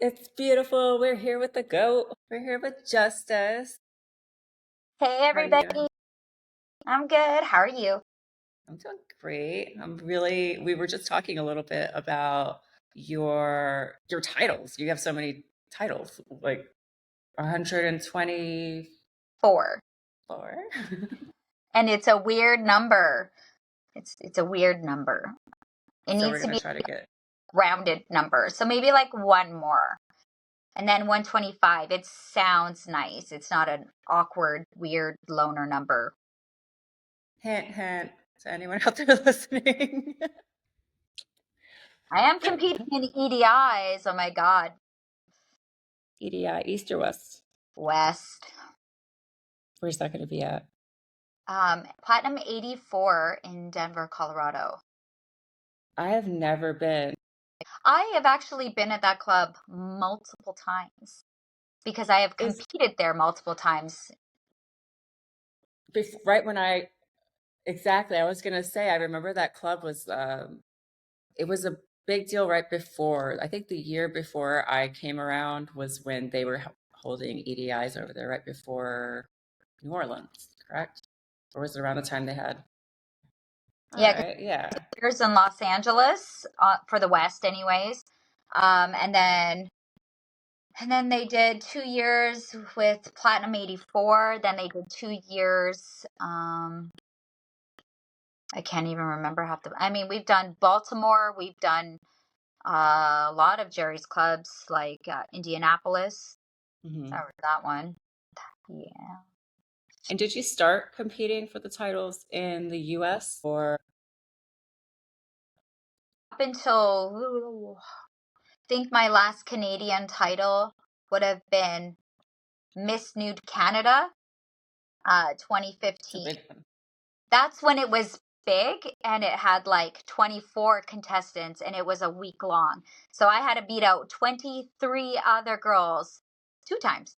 It's beautiful. We're here with the goat. We're here with Justice. Hey How are you everybody, doing? I'm good. How are you? I'm doing great. We were just talking a little bit about your titles. You have so many titles, like 124. 4. And it's a weird number. It's a weird number. It So we're needs to gonna be try to get, a rounded number. So maybe like one more. And then 125. It sounds nice. It's not an awkward, weird loner number. hint, hint to anyone out there listening. I am competing in EDIs. Oh my God. EDI, East or West? West. Where's that gonna be at? Platinum 84 in Denver, Colorado. I have never been. I have actually been at that club multiple times because I have Is competed there multiple times. right when I exactly. I was gonna say I remember that club was it was a big deal right before. I think the year before I came around was when they were holding EDIs over there right before New Orleans, correct? Or was it around the time they had? All Yeah, because right, yeah. there's in Los Angeles for the West, anyways. Um, and then and then they did 2 years with Platinum 84. Then they did 2 years. I can't even remember half the. I mean, we've done Baltimore. We've done a lot of Jerry's clubs, like Indianapolis. Hmm. That was that one. Yeah. And did you start competing for the titles in the US or Up until I think my last Canadian title would have been Miss Nude Canada, it's a 2015. big one? That's when it was big and it had like 24 contestants and it was a week long. So I had to beat out 23 other girls 2 times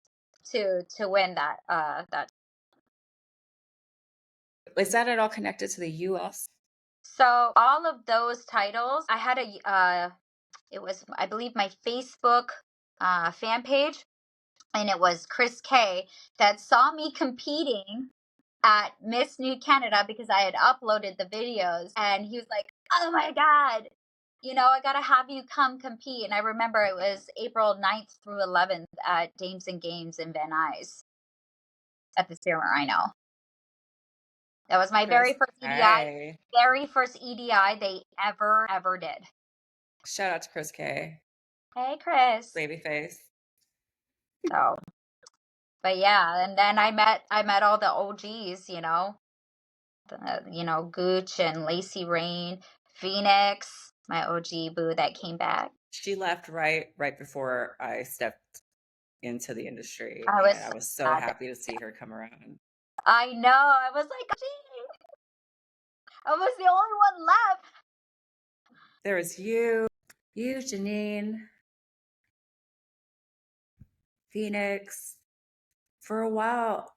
to win that. Is that at all connected to the US? So all of those titles, I had it was, I believe, my Facebook fan page, and it was Chris K that saw me competing at Miss New Canada because I had uploaded the videos, and he was like, "Oh my God, I gotta have you come compete." And I remember it was April 9th through 11th at Dames and Games in Van Nuys at the Serum Rhino. That was my Chris, hey. very first EDI they ever did. Shout out to Chris K. Hey, Chris. Babyface. So, but yeah, and then I met all the OGs, Gooch and Lacey Rain, Phoenix, my OG boo that came back. She left right before I stepped into the industry, I was and I so was so sad. happy to see her come around. I know. I was like, gee, I was the only one left. There was you, Janine, Phoenix. For a while,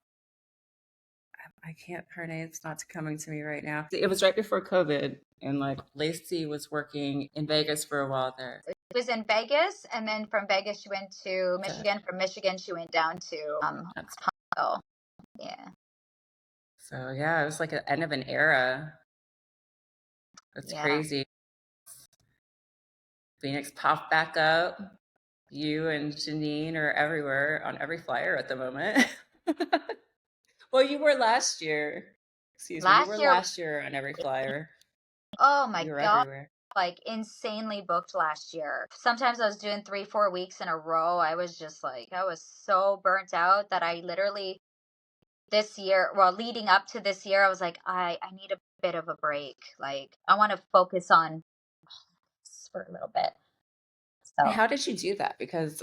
I can't. Her name's not coming to me right now. It was right before COVID, and like Lacey was working in Vegas for a while there. It was in Vegas, and then from Vegas she went to So Michigan. From Michigan she went down to that's Huntsville. Yeah, so yeah. It was like the end of an era. That's yeah. crazy. Phoenix popped back up. You and Janine are everywhere on every flyer at the moment. Well, you were last year. Excuse me. You were Last year, last year on every flyer. oh my You were God. everywhere. Like insanely booked last year. Sometimes I was doing 3, 4 weeks in a row. I was just like, I was so burnt out that I literally this year, well, leading up to this year, I was like, I need a bit of a break. Like, I want to focus on this for a little bit. And So, how did you do that? Because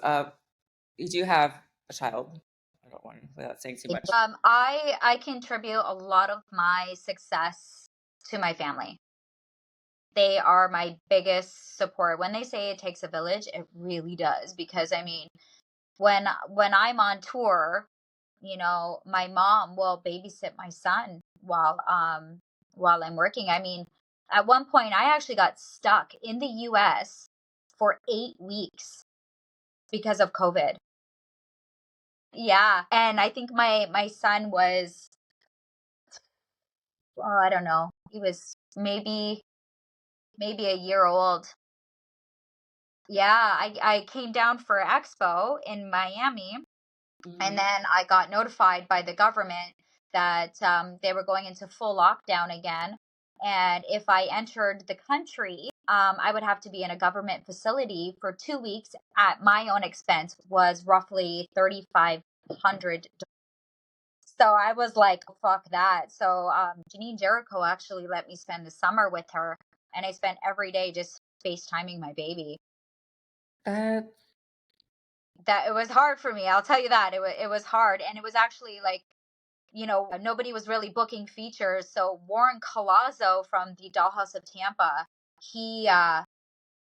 you do have a child. I don't want to, without saying too much. I contribute a lot of my success to my family. They are my biggest support. When they say it takes a village, it really does. Because I mean, when I'm on tour, my mom will babysit my son while I'm working. I mean, at one point I actually got stuck in the US for 8 weeks because of COVID. Yeah, and I think my son was, oh, I don't know, he was maybe a year old. Yeah, I came down for Expo in Miami, and Mhm. then I got notified by the government that they were going into full lockdown again. And if I entered the country, I would have to be in a government facility for 2 weeks at my own expense, was roughly 3,500. So I was like, "Oh, fuck that." So Janine Jericho actually let me spend the summer with her, and I spent every day just FaceTiming my baby. Uh, That it was hard for me. I'll tell you that it was hard, and it was actually like, nobody was really booking features. So Warren Colazzo from the Dollhouse of Tampa, he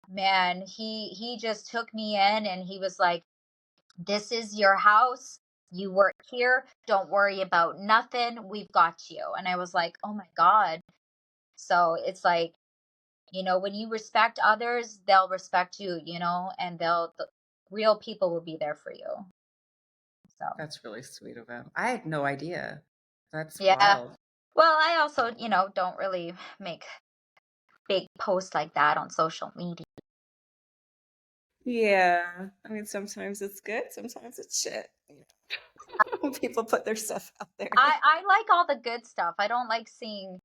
man, he just took me in, and he was like, "This is your house. You work here. Don't worry about nothing. We've got you." And I was like, "Oh my God." So it's like, when you respect others, they'll respect you, and the real people will be there for you. So, that's really sweet of him. I had no idea. That's yeah. wild. Well, I also, don't really make big posts like that on social media. Yeah. I mean, sometimes it's good, sometimes it's shit. When people put their stuff out there. I like all the good stuff. I don't like seeing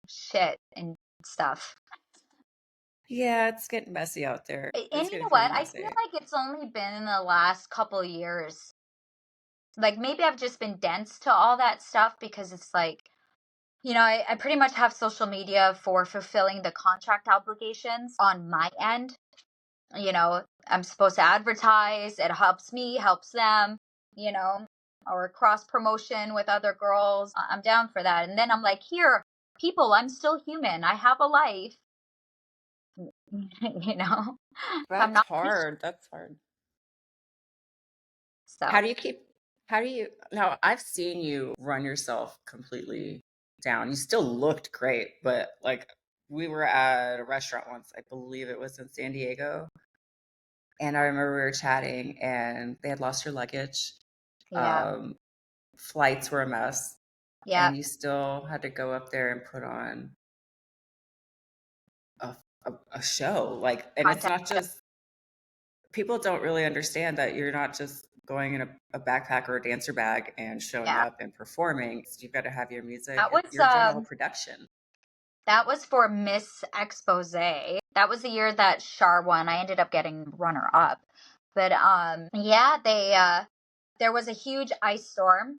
shit and stuff. Yeah, it's getting messy out there. And It's you getting know pretty what? I feel messy. like it's only been in the last couple years. Like maybe I've just been dense to all that stuff because it's like, I pretty much have social media for fulfilling the contract obligations on my end. I'm supposed to advertise. It helps me, helps them, you know, or cross promotion with other girls. I'm down for that. And then I'm like, here, people, I'm still human. I have a life, you know, I'm That's not. hard. That's hard. So, How do you keep, how do you, now I've seen you run yourself completely down. You still looked great, but like we were at a restaurant once, I believe it was in San Diego. And I remember we were chatting and they had lost your luggage. yeah, Um, Flights were a mess. yeah, And you still had to go up there and put on a show. Like, and it's content. not just, people don't really understand that you're not just going in a backpack or a dancer bag and showing Yeah. up and performing. So you've got to have your music. That was, You're doing a whole production. that was for Miss Expose. That was the year that Shar won. I ended up getting runner up. But yeah, there was a huge ice storm,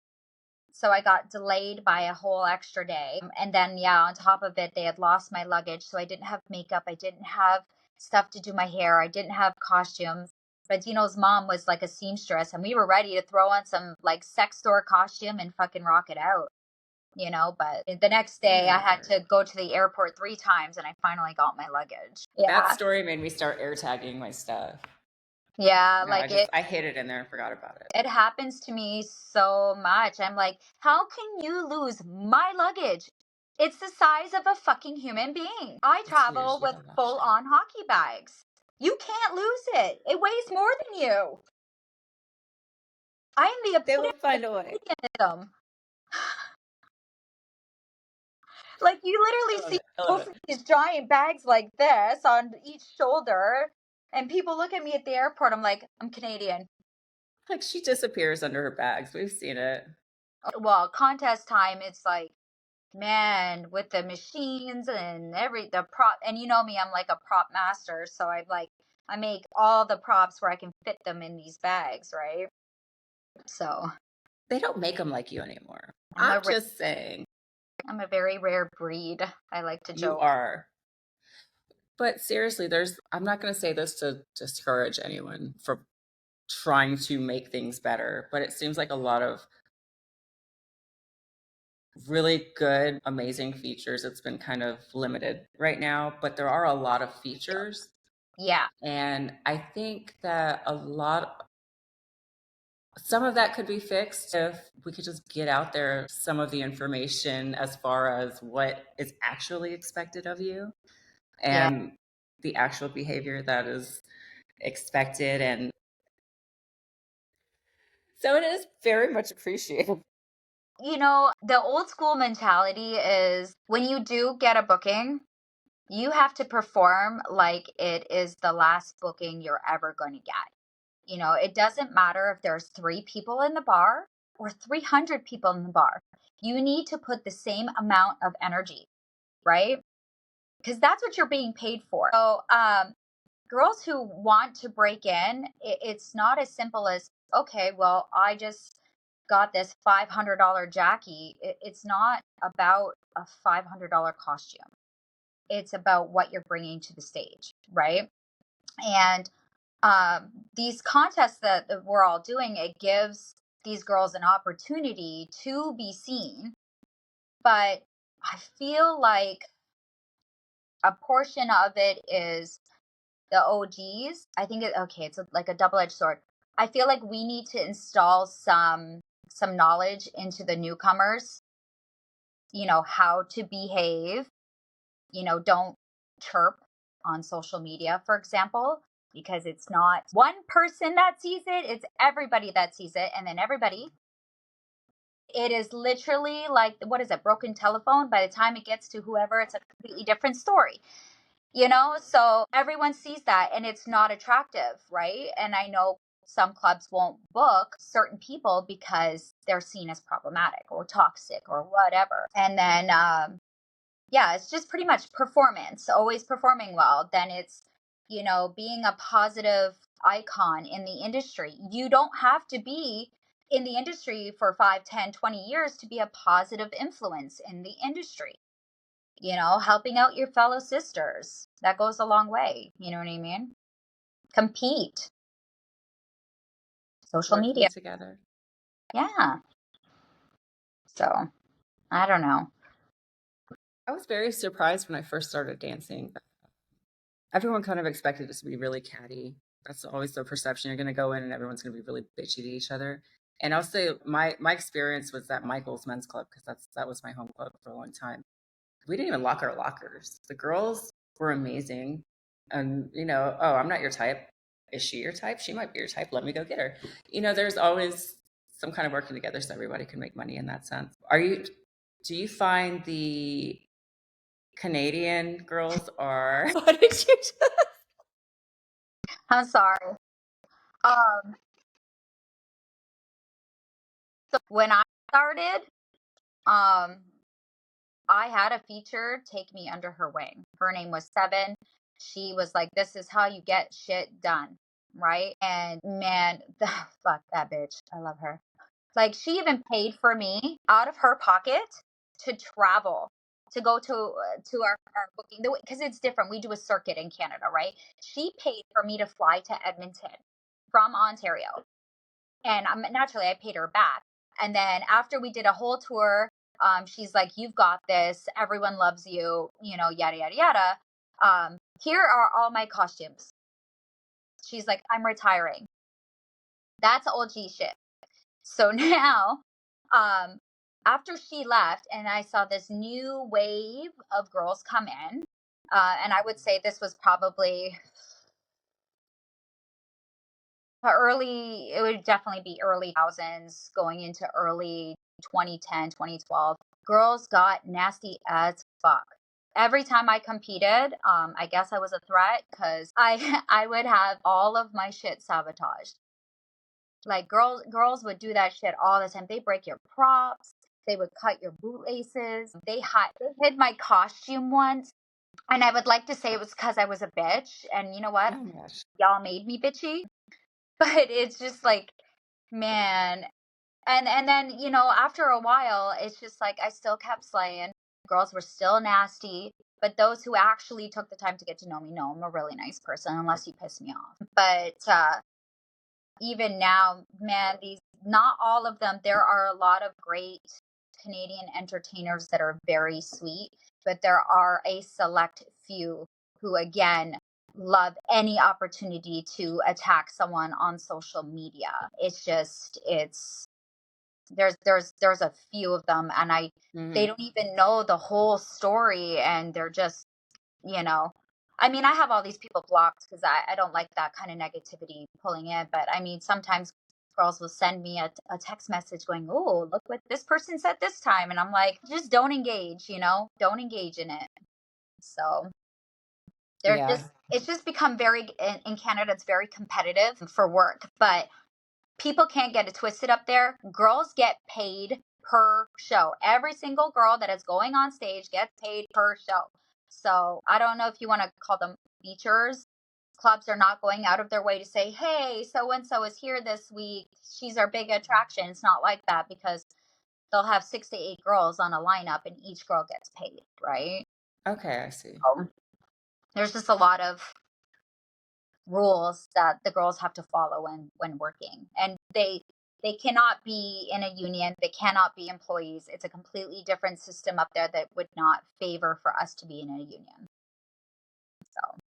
so I got delayed by a whole extra day. And then yeah, on top of it, they had lost my luggage, so I didn't have makeup, I didn't have stuff to do my hair, I didn't have costumes. But Dino's mom was like a seamstress, and we were ready to throw on some like sex store costume and fucking rock it out. But the next day I had Lord. to go to the airport 3 times, and I finally got my luggage. That Yeah. story made me start air tagging my stuff. Yeah, No, like it I hid it in there and forgot about it. it happens to me so much. I'm like, how can you lose my luggage? It's the size of a fucking human being. I It's travel usually with a lot of full shit. on hockey bags. You can't lose it. It weighs more than you. I am the They epitome will find a way. of them. Like you I literally love see it. I love both it. of these giant bags like this on each shoulder, and people look at me at the airport. I'm like, I'm Canadian. Like she disappears under her bags. We've seen it. Well, contest time, it's like, man, with the machines and the prop, and you know me, I'm like a prop master, so I make all the props where I can fit them in these bags, right? So They don't make them like you anymore. I'm I'm a just saying. I'm a very rare breed. I like to You joke. are. But seriously, I'm not going to say this to discourage anyone from trying to make things better, but it seems like a lot of really good, amazing features. It's been kind of limited right now, but there are a lot of features. Yeah, And I think that some of that could be fixed if we could just get out there some of the information as far as what is actually expected of you yeah, and the actual behavior that is expected. And So it is very much appreciated. The old school mentality is when you do get a booking, you have to perform like it is the last booking you're ever going to get. It doesn't matter if there's 3 people in the bar or 300 people in the bar. You need to put the same amount of energy, right? Because that's what you're being paid for. So, girls who want to break in, it's not as simple as, okay, well, I just got this $500 Jackie. It's not about a $500 costume. It's about what you're bringing to the stage, right? And these contests that we're all doing, it gives these girls an opportunity to be seen. But I feel like a portion of it is the OGs. I think it's like a double-edged sword. I feel like we need to install some knowledge into the newcomers, how to behave, don't chirp on social media, for example, because it's not one person that sees it, it's everybody that sees it. And then everybody, it is literally like, what is it, broken telephone? By the time it gets to whoever, it's a completely different story. So everyone sees that and it's not attractive, right? And I know some clubs won't book certain people because they're seen as problematic or toxic or whatever. And then yeah, it's just pretty much performance, always performing well. Then it's, being a positive icon in the industry. You don't have to be in the industry for 5, 10, 20 years to be a positive influence in the industry. Helping out your fellow sisters, that goes a long way. You know what I mean? Compete. Social Working media. together. Yeah. So I don't know. I was very surprised when I first started dancing. Everyone kind of expected us to be really catty. That's always the perception. You're going to go in and everyone's going to be really bitchy to each other. And I'll say my experience was at Michael's Men's Club because that was my home club for a long time. We didn't even lock our lockers. The girls were amazing, and oh, I'm not your type. Is she your type? She might be your type. Let me go get her. There's always some kind of working together so everybody can make money in that sense. Do you find the Canadian girls are what did you just I'm sorry. Um, so when I started, um, I had a feature take me under her wing. Her name was Seven. She was like, "This is how you get shit done." Right. And man, fuck that bitch. I love her. Like, she even paid for me out of her pocket to travel to go to our booking because it's different. We do a circuit in Canada, right? She paid for me to fly to Edmonton from Ontario, and naturally I paid her back. And then after we did a whole tour, she's like, "You've got this. Everyone loves you. Yada yada yada. Here are all my costumes." She's like, "I'm retiring." That's OG shit. So now, um, after she left, and I saw this new wave of girls come in, and I would say this was probably it would definitely be early thousands going into early 2010, 2012. Girls got nasty as fuck. Every time I competed, I guess I was a threat because I would have all of my shit sabotaged. Like, girls would do that shit all the time. They break your props. They would cut your bootlaces. They hid my costume once. And I would like to say it was because I was a bitch. And you know what? oh my gosh. Y'all made me bitchy. But it's just like, man. And then, after a while, it's just like I still kept slaying. Girls were still nasty. But those who actually took the time to get to know me know I'm a really nice person, unless you piss me off. But even now, man, these not all of them. There are a lot of great Canadian entertainers that are very sweet, but there are a select few who, again, love any opportunity to attack someone on social media. It's there's a few of them, and they Mm-hmm. don't even know the whole story, and they're just you know I mean, I have all these people blocked because I don't like that kind of negativity pulling in. But I mean, sometimes girls will send me a text message going, oh, look what this person said this time. And I'm like, just don't engage, don't engage in it. So they're Yeah. just, it's just become very, in Canada, it's very competitive for work. But people can't get it twisted up there. Girls get paid per show. Every single girl that is going on stage gets paid per show. So I don't know if you want to call them features. Clubs are not going out of their way to say, hey, so and so is here this week. She's our big attraction. It's not like that, because they'll have 6 to 8 girls on a lineup and each girl gets paid, right? Okay, I see. There's just a lot of rules that the girls have to follow when working, and they cannot be in a union, they cannot be employees. It's a completely different system up there that would not favor for us to be in a union. So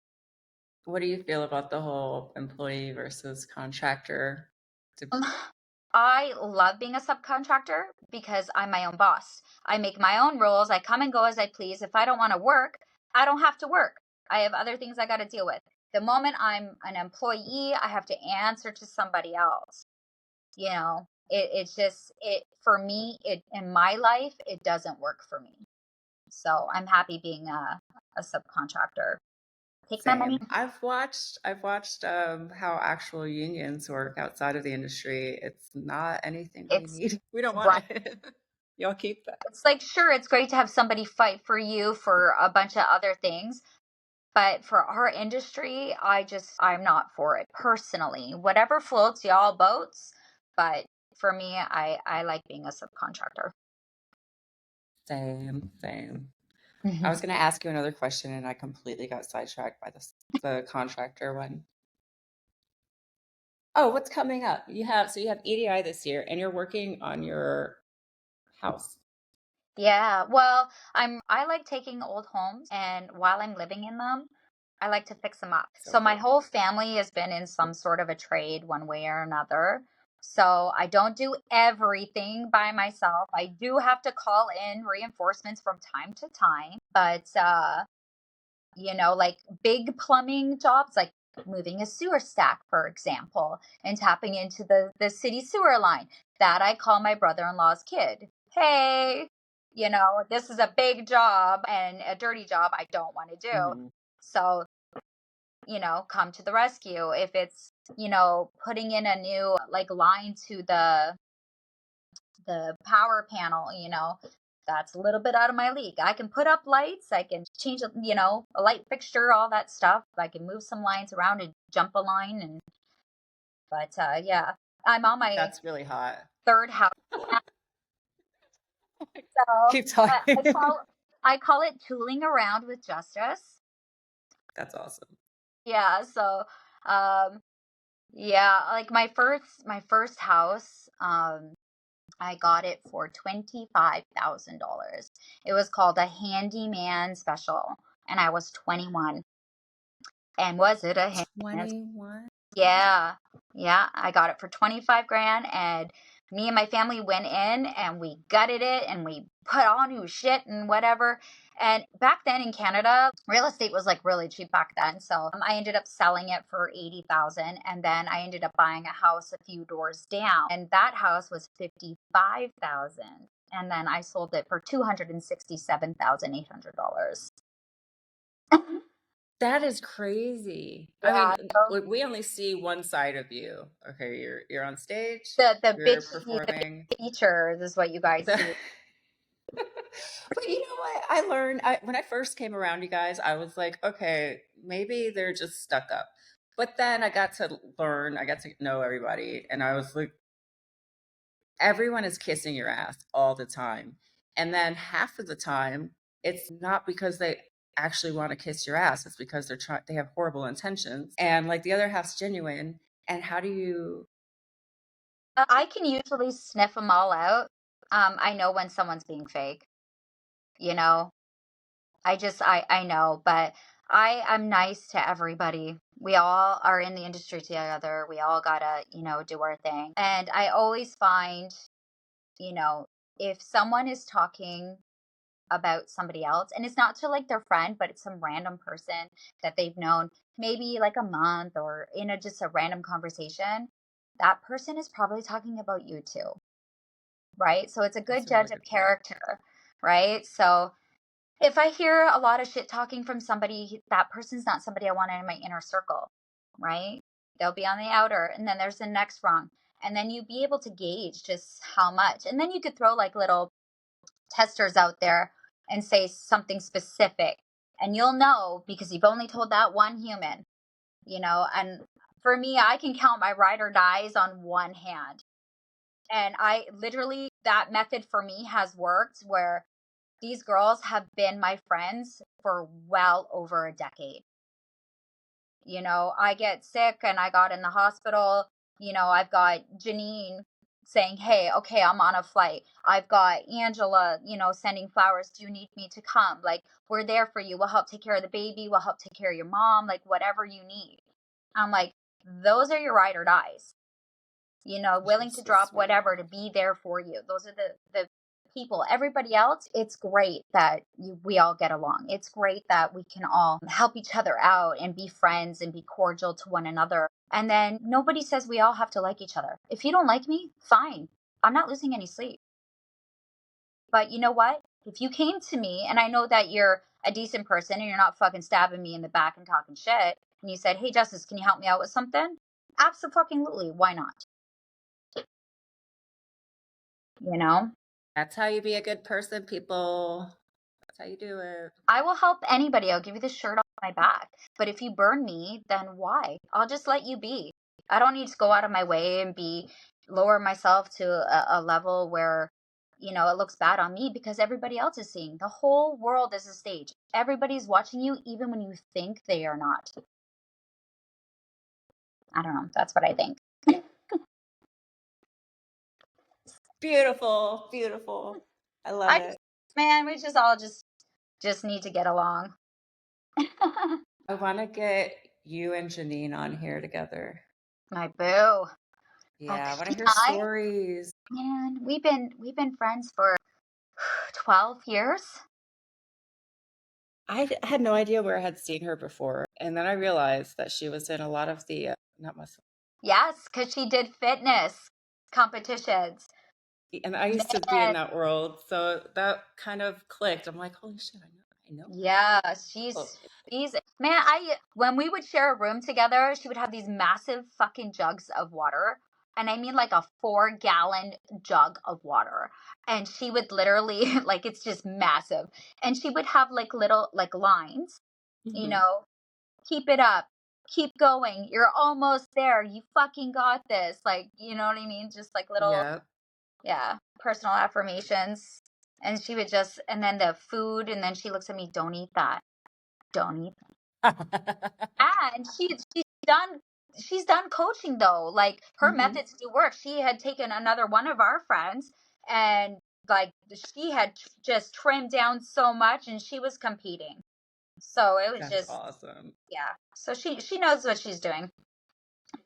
What do you feel about the whole employee versus contractor? um, I love being a subcontractor because I'm my own boss. I make my own rules. I come and go as I please. If I don't want to work, I don't have to work. I have other things I got to deal with. The moment I'm an employee, I have to answer to somebody else. It's just, it for me, it in my life, it doesn't work for me. So I'm happy being a subcontractor. Take my money. Same. I've watched how actual unions work outside of the industry. It's not anything we It's need. We don't want right. it. Y'all keep that. It's like, sure, it's great to have somebody fight for you for a bunch of other things, but for our industry, I'm not for it personally. Whatever floats y'all boats, but for me, I like being a subcontractor. Same, same. I Mhm. was going to ask you another question and I completely got sidetracked by the contractor one. Oh, what's coming up? You have EDI this year and you're working on your house. Yeah, well, I like taking old homes, and while I'm living in them, I like to fix them up. So So my cool. whole family has been in some sort of a trade one way or another. So I don't do everything by myself. I do have to call in reinforcements from time to time, but like big plumbing jobs, like moving a sewer stack, for example, and tapping into the city sewer line. That I call my brother-in-law's kid. Hey, this is a big job and a dirty job I don't want to do. Hmm. So, come to the rescue. If it's, putting in a new like line to the power panel, that's a little bit out of my league. I can put up lights, I can change, a light fixture, all that stuff. I can move some lines around and jump a line, but yeah, I'm on my That's really hot. third house now, so Keep I, I talking. call I call it tooling around with justice. That's awesome. Yeah, so um yeah, like my first house, I got it for $25,000. It was called a handyman special, and I was 21. And was it a handyman? 21? Yeah, yeah. I got it for 25 grand, and me and my family went in and we gutted it and we put all new shit and whatever. And back then in Canada, real estate was like really cheap back then. So I ended up selling it for 80,000, and then I ended up buying a house a few doors down, and that house was 55,000. And then I sold it for $267,800. That is crazy. I Yeah, mean, we only see one side of you. Okay, you're on stage, the you're bitchy, the performing. big features is what you guys The- see. But you know what? I learned when I first came around you guys, I was like, okay, maybe they're just stuck up. But then I got to learn, I got to know everybody, and I was like, everyone is kissing your ass all the time. And then half of the time, it's not because they actually want to kiss your ass, it's because they have horrible intentions. And like the other half's genuine. And how do you I can usually sniff them all out. I know when someone's being fake, you know. I know, but I'm nice to everybody. We all are in the industry together. We all gotta, do our thing. And I always find, you know, if someone is talking about somebody else, and it's not to like their friend, but it's some random person that they've known maybe like a month, or just a random conversation, that person is probably talking about you too, right? So it's a good That's a really judge of good point. character, right? So if I hear a lot of shit talking from somebody, that person's not somebody I want in my inner circle, right? They'll be on the outer, and then there's the next rung. And then you be able to gauge just how much. And then you could throw like little testers out there and say something specific. And you'll know because you've only told that one human, you know. And for me, I can count my ride or dies on one hand. And I literally, that method for me has worked where these girls have been my friends for well over a decade. You know, I get sick and I got in the hospital. You know, I've got Janine saying, hey, okay, I'm on a flight. I've got Angela, you know, sending flowers. Do you need me to come? Like, we're there for you. We'll help take care of the baby. We'll help take care of your mom, like, whatever you need. I'm like, those are your ride or dies, you know, willing That's to so drop sweet. whatever to be there for you. Those are the people. Everybody else, it's great that we all get along. It's great that we can all help each other out and be friends and be cordial to one another. And then nobody says we all have to like each other. If you don't like me, fine. I'm not losing any sleep. But you know what? If you came to me and I know that you're a decent person and you're not fucking stabbing me in the back and talking shit, and you said, hey, Justice, can you help me out with something? Absolutely. Why not? You know? That's how you be a good person, people. That's how you do it. I will help anybody. I'll give you the shirt off my back. But if you burn me, then why? I'll just let you be. I don't need to go out of my way and be lower myself to a level where, you know, it looks bad on me because everybody else is seeing. The whole world is a stage. Everybody's watching you even when you think they are not. I don't know. That's what I think. Beautiful, beautiful. I love I it. man, we just all just need to get along. I want to get you and Janine on here together. My boo. Yeah, I want to She hear and I, stories. man, we've been friends for 12 years. Had no idea where I had seen her before. And then I realized that she was in a lot of the, not muscle. Yes, because she did fitness competitions. And I used to be in Man, that world. So that kind of clicked. I'm like, holy shit, I know her. yeah, Oh, she's man, I when we would share a room together, she would have these massive fucking jugs of water. And I mean like a 4 gallon jug of water. And she would literally like it's just massive. And she would have like little like lines, you hmm. know, keep it up. Keep going. You're almost there. You fucking got this. Like, you know what I mean? Just like little, Yeah. yeah, personal affirmations. And she would just, and then the food, and then she looks at me, don't eat that. Don't eat that. And she's done coaching though. Like her hmm. methods do work. She had taken another one of our friends and like she had just trimmed down so much and she was competing. So it was That's just, awesome. yeah. So she knows what she's doing.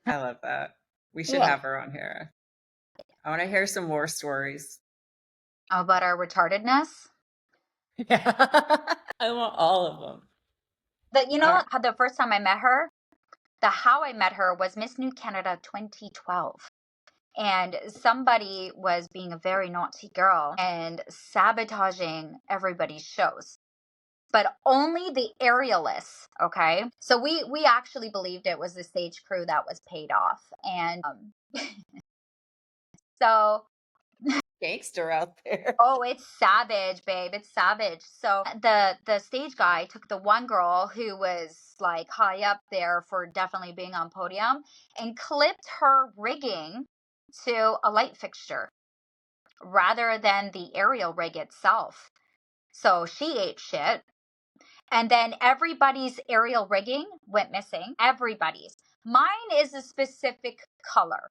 I love that. We should Yeah. have her on here. I want to hear some more stories. About our retardedness. Yeah. I want all of them. That you All know right. how the first time I met her, the how I met her was Miss New Canada 2012. And somebody was being a very naughty girl and sabotaging everybody's shows. But only the aerialists, okay? So we actually believed it was the stage crew that was paid off. And so Gangster out there. oh, it's savage, babe. It's savage. So the stage guy took the one girl who was like high up there for definitely being on podium and clipped her rigging to a light fixture rather than the aerial rig itself. So she ate shit. And then everybody's aerial rigging went missing. Everybody's. Mine is a specific color,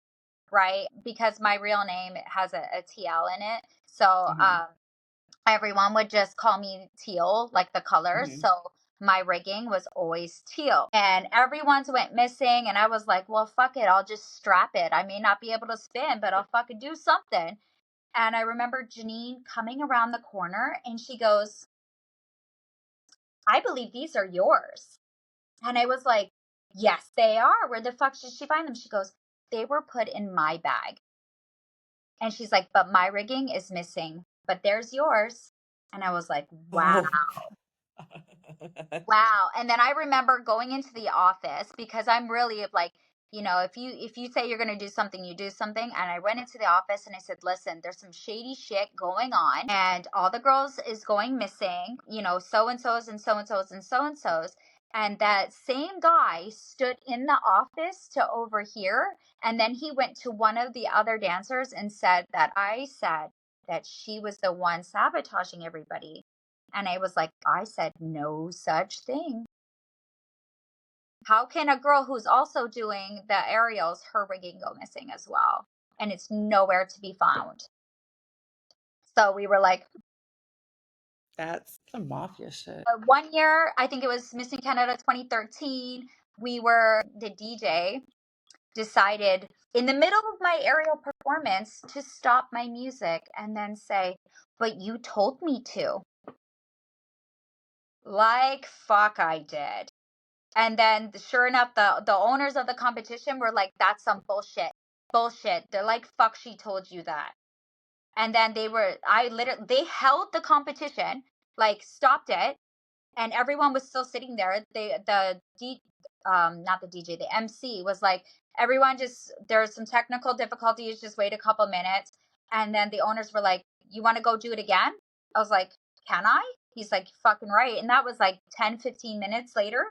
right? Because my real name has a TL in it. So Hmm. everyone would just call me teal, like the color. Hmm. So my rigging was always teal. And everyone's went missing. And I was like, well, fuck it. I'll just strap it. I may not be able to spin, but I'll fucking do something. And I remember Janine coming around the corner and she goes, I believe these are yours. And I was like, yes, they are. Where the fuck did she find them? She goes, they were put in my bag. And she's like, but my rigging is missing, but there's yours. And I was like, wow. Oh. Wow. And then I remember going into the office because I'm really like, if you say you're going to do something, you do something. And I went into the office and I said, listen, there's some shady shit going on and all the girls is going missing, so and so's and so and so's and so and so's. And that same guy stood in the office to overhear. And then he went to one of the other dancers and said that I said that she was the one sabotaging everybody. And I was like, I said no such thing. How can a girl who's also doing the aerials, her rigging go missing as well? And it's nowhere to be found. So we were like, That's some mafia shit. 1 year, I think it was Miss Canada 2013, the DJ decided in the middle of my aerial performance to stop my music and then say, but you told me to. Like, fuck, I did. And then sure enough, the owners of the competition were like, that's some bullshit. Bullshit. They're like, fuck, she told you that. And then they held the competition, like stopped it, and everyone was still sitting there. Not the DJ, the MC was like, everyone there's some technical difficulties, just wait a couple minutes. And then the owners were like, you want to go do it again? I was like, can I? He's like, fucking right. And that was like 10-15 minutes later.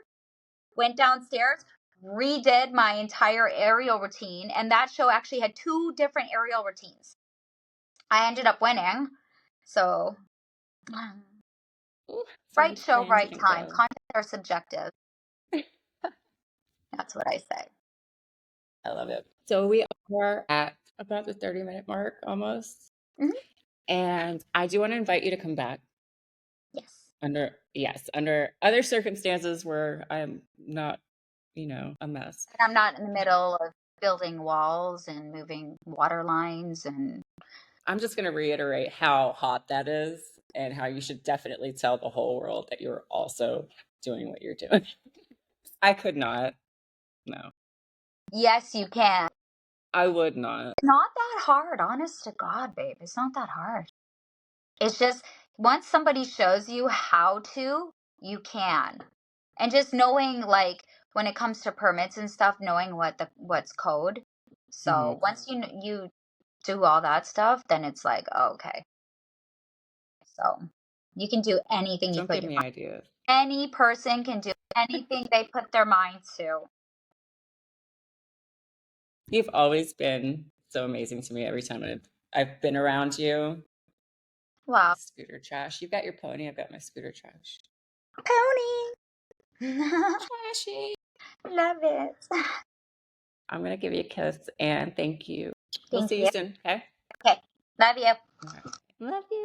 Went downstairs, redid my entire aerial routine. And that show actually had 2 different aerial routines. I ended up winning. So, Ooh, so right much show, praying right didn't time. go. Content are subjective. That's what I say. I love it. So we are at about the 30-minute mark almost. Mhm. And I do want to invite you to come back Yes. under other circumstances where I'm not, a mess. And I'm not in the middle of building walls and moving water lines and I'm just going to reiterate how hot that is and how you should definitely tell the whole world that you're also doing what you're doing. I could not. No, yes, you can. I would not. Not that hard, honest to God, babe. It's not that hard. It's just once somebody shows you how to, you can. And just knowing like when it comes to permits and stuff, knowing what's code. Hmm. So once you do all that stuff, then it's like, oh, okay. So you can do anything you Don't put give your me mind. ideas. Any person can do anything they put their mind to. You've always been so amazing to me every time I've been around you. Wow. Scooter trash. You've got your pony. I've got my scooter trash. Pony. Trashy. Love it. I'm going to give you a kiss and thank you. We'll Thank see you you. soon. Okay. Okay. Love you. All right. Love you.